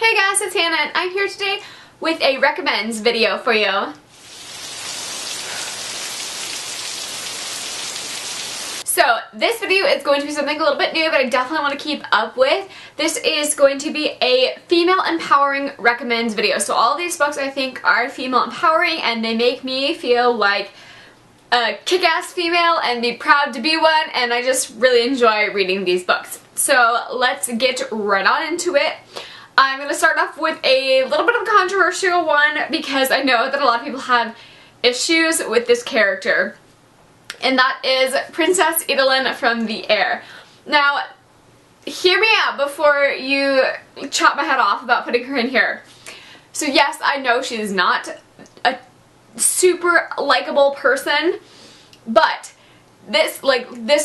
Hey guys, it's Hannah and I'm here today with a recommends video for you. So this video is going to be something a little bit new, but I definitely want to keep up with. This is going to be a female empowering recommends video. So all of these books I think are female empowering and they make me feel like a kick-ass female and be proud to be one, and I just really enjoy reading these books. So let's get right on into it. I'm going to start off with a little bit of a controversial one because I know that a lot of people have issues with this character, and that is Princess Idolin from The Air. Now, hear me out before you chop my head off about putting her in here. So yes, I know she's not a super likable person, but this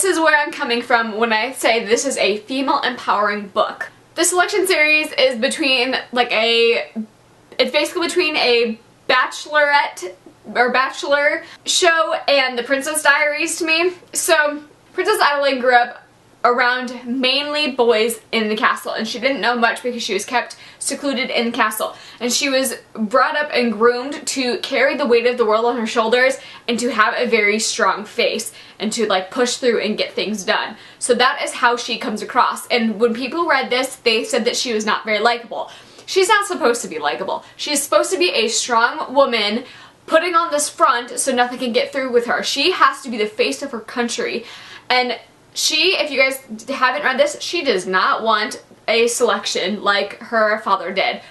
is where I'm coming from when I say this is a female empowering book. The selection series is between it's basically between a bachelorette or bachelor show and The Princess Diaries to me. So Princess Idolin grew up around mainly boys in the castle, and she didn't know much because she was kept secluded in the castle, and she was brought up and groomed to carry the weight of the world on her shoulders and to have a very strong face and to push through and get things done. So that is how she comes across, and when people read this they said that she was not very likable. She's not supposed to be likable. She's supposed to be a strong woman putting on this front so nothing can get through with her. She has to be the face of her country, and she, if you guys haven't read this, she does not want a selection like her father did.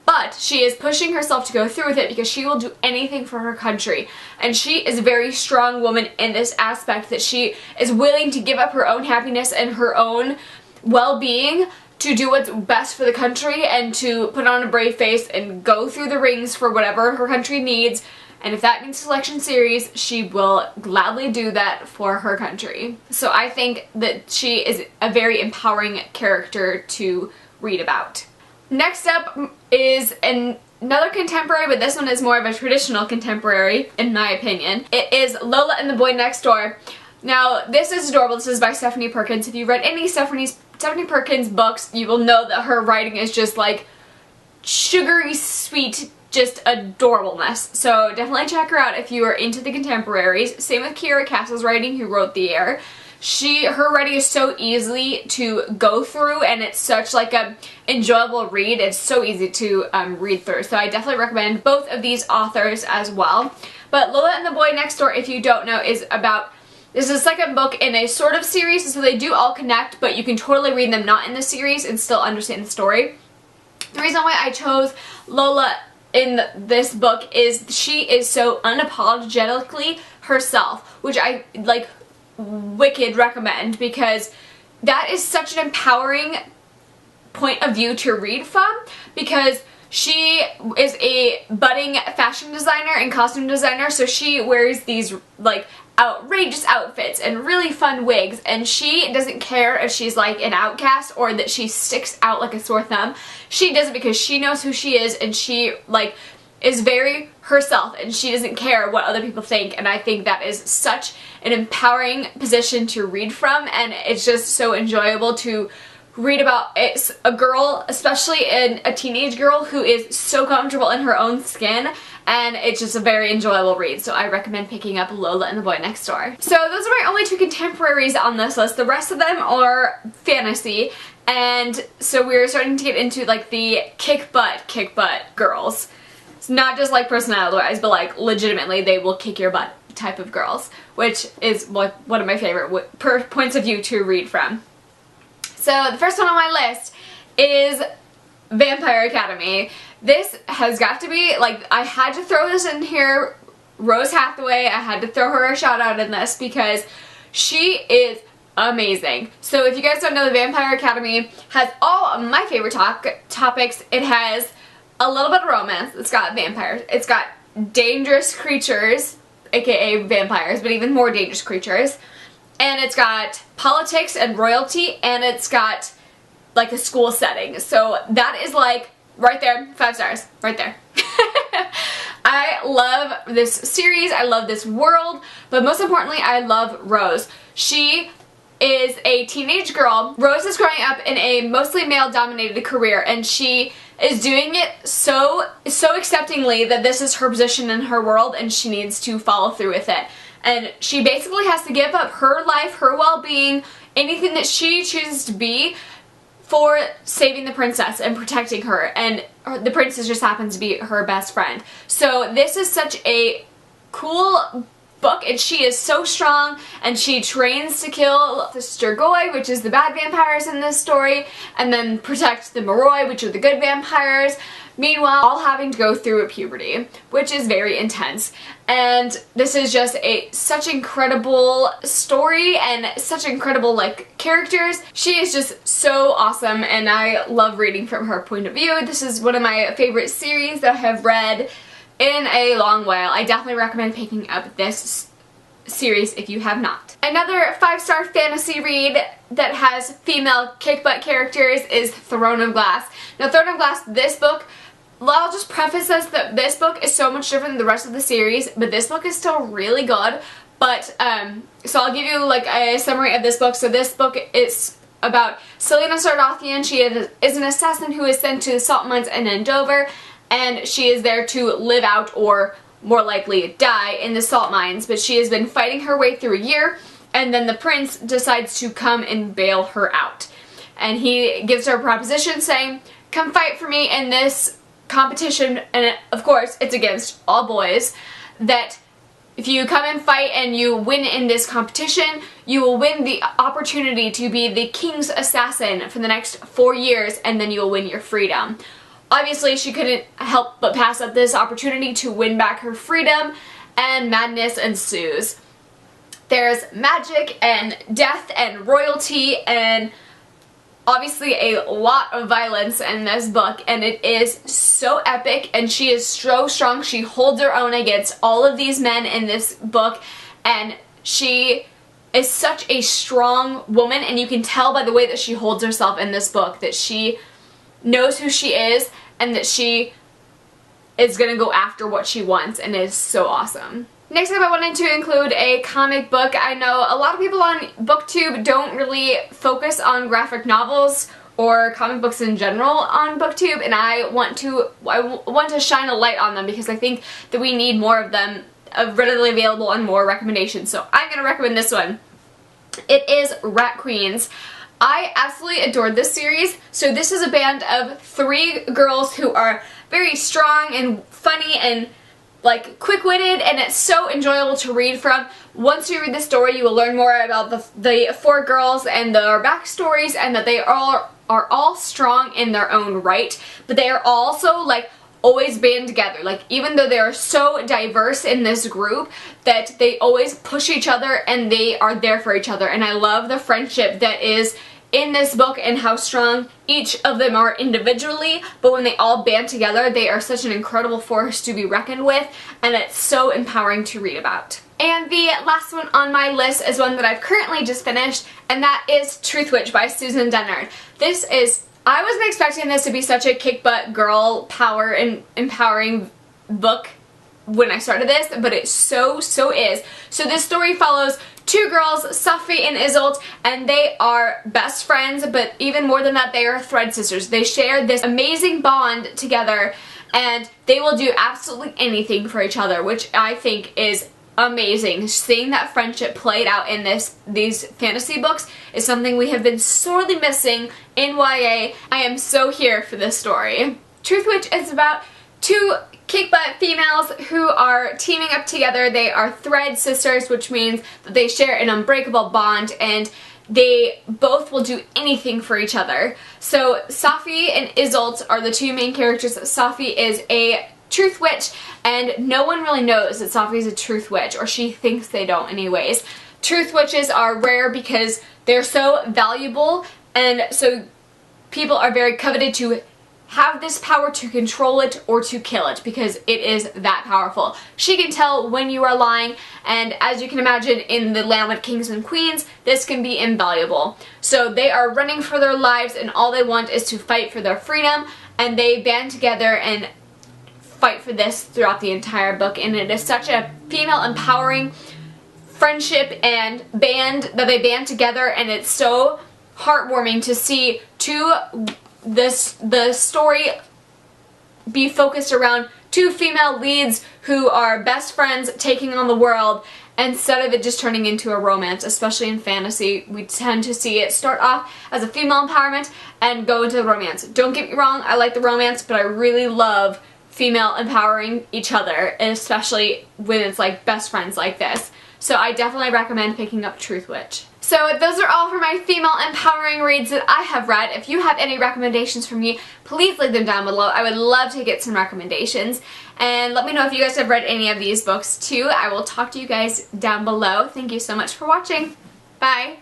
But she is pushing herself to go through with it because she will do anything for her country. And she is a very strong woman in this aspect, that she is willing to give up her own happiness and her own well-being to do what's best for the country and to put on a brave face and go through the rings for whatever her country needs. And if that means selection series, she will gladly do that for her country. So I think that she is a very empowering character to read about. Next up is another contemporary, but this one is more of a traditional contemporary, in my opinion. It is Lola and the Boy Next Door. Now, this is adorable. This is by Stephanie Perkins. If you've read any Stephanie Perkins books, you will know that her writing is just like sugary sweet, just adorableness. So definitely check her out if you are into the contemporaries. Same with Kiera Castle's writing, who wrote The Air. Her writing is so easy to go through, and it's such a enjoyable read. It's so easy to read through. So I definitely recommend both of these authors as well. But Lola and the Boy Next Door, if you don't know, is about, this is the second book in a sort of series, so they do all connect, but you can totally read them not in the series and still understand the story. The reason why I chose Lola in this book is she is so unapologetically herself, which I wicked recommend, because that is such an empowering point of view to read from, because she is a budding fashion designer and costume designer, so she wears these outrageous outfits and really fun wigs, and she doesn't care if she's an outcast or that she sticks out like a sore thumb. She does it because she knows who she is, and she is very herself, and she doesn't care what other people think. And I think that is such an empowering position to read from, and it's just so enjoyable to read about. It's a girl, especially a teenage girl, who is so comfortable in her own skin, and it's just a very enjoyable read. So I recommend picking up Lola and the Boy Next Door. So those are my only two contemporaries on this list. The rest of them are fantasy, and so we're starting to get into the kick butt girls. It's not just personality-wise, but legitimately they will kick your butt type of girls, which is one of my favorite points of view to read from. So the first one on my list is Vampire Academy. This has got to be, I had to throw this in here. Rose Hathaway, I had to throw her a shout out in this because she is amazing. So if you guys don't know, the Vampire Academy has all of my favorite topics. It has a little bit of romance. It's got vampires. It's got dangerous creatures, aka vampires, but even more dangerous creatures. And it's got politics and royalty, and it's got a school setting. So that is right there, 5 stars, right there. I love this series, I love this world, but most importantly I love Rose. She is a teenage girl. Rose is growing up in a mostly male-dominated career, and she is doing it so acceptingly that this is her position in her world and she needs to follow through with it. And she basically has to give up her life, her well-being, anything that she chooses to be for saving the princess and protecting her, and the princess just happens to be her best friend. So this is such a cool book, and she is so strong, and she trains to kill the Strigoi, which is the bad vampires in this story, and then protect the Moroi, which are the good vampires. Meanwhile, all having to go through a puberty, which is very intense. And this is just such incredible story and such incredible like characters. She is just so awesome, and I love reading from her point of view. This is one of my favorite series that I have read in a long while. I definitely recommend picking up this series if you have not. Another 5-star fantasy read that has female kick-butt characters is Throne of Glass. Now, Throne of Glass, this book, I'll just preface this that this book is so much different than the rest of the series, but this book is still really good. But, so I'll give you like a summary of this book. So this book is about Selena Sardothian. She is an assassin who is sent to the salt mines in Andover, and she is there to live out, or more likely die, in the salt mines. But she has been fighting her way through a year, and then the prince decides to come and bail her out. And he gives her a proposition saying, come fight for me in this competition, and of course it's against all boys, that if you come and fight and you win in this competition, you will win the opportunity to be the king's assassin for the next 4 years, and then you will win your freedom. Obviously, she couldn't help but pass up this opportunity to win back her freedom, and madness ensues. There's magic and death and royalty and obviously a lot of violence in this book, and it is so epic, and she is so strong. She holds her own against all of these men in this book, and she is such a strong woman, and you can tell by the way that she holds herself in this book that she knows who she is and that she is gonna go after what she wants, and it is so awesome. Next up, I wanted to include a comic book. I know a lot of people on BookTube don't really focus on graphic novels or comic books in general on BookTube, and I want to shine a light on them because I think that we need more of them readily available and more recommendations. So I'm going to recommend this one. It is Rat Queens. I absolutely adored this series. So this is a band of 3 girls who are very strong and funny and like quick-witted, and it's so enjoyable to read from. Once you read the story, you will learn more about the 4 girls and their backstories, and that they are all strong in their own right, but they are also like always band together. Like, even though they are so diverse in this group, that they always push each other and they are there for each other. And I love the friendship that is in this book and how strong each of them are individually, but when they all band together, they are such an incredible force to be reckoned with, and it's so empowering to read about. And the last one on my list is one that I've currently just finished, and that is Truth Witch by Susan Dennard. This is, I wasn't expecting this to be such a kick-butt girl power and empowering book when I started this, but it so is. So this story follows 2 girls, Safi and Isolde, and they are best friends, but even more than that, they are thread sisters. They share this amazing bond together, and they will do absolutely anything for each other, which I think is amazing. Seeing that friendship played out in these fantasy books is something we have been sorely missing in YA. I am so here for this story. Truth Witch is about 2 kick-butt females who are teaming up together. They are thread sisters, which means that they share an unbreakable bond, and they both will do anything for each other. So Safi and Isolde are the 2 main characters. Safi is a truth witch, and no one really knows that Safi is a truth witch, or she thinks they don't anyways. Truth witches are rare because they're so valuable, and so people are very coveted to have this power to control it or to kill it, because it is that powerful. She can tell when you are lying, and as you can imagine, in the land of kings and queens, this can be invaluable. So they are running for their lives, and all they want is to fight for their freedom, and they band together and fight for this throughout the entire book. And it is such a female empowering friendship and band that they band together, and it's so heartwarming to see the story be focused around two female leads who are best friends taking on the world, instead of it just turning into a romance. Especially in fantasy, we tend to see it start off as a female empowerment and go into the romance. Don't get me wrong, I like the romance, but I really love female empowering each other, and especially when it's like best friends like this. So I definitely recommend picking up Truth Witch. So those are all for my female empowering reads that I have read. If you have any recommendations for me, please leave them down below. I would love to get some recommendations. And let me know if you guys have read any of these books too. I will talk to you guys down below. Thank you so much for watching. Bye!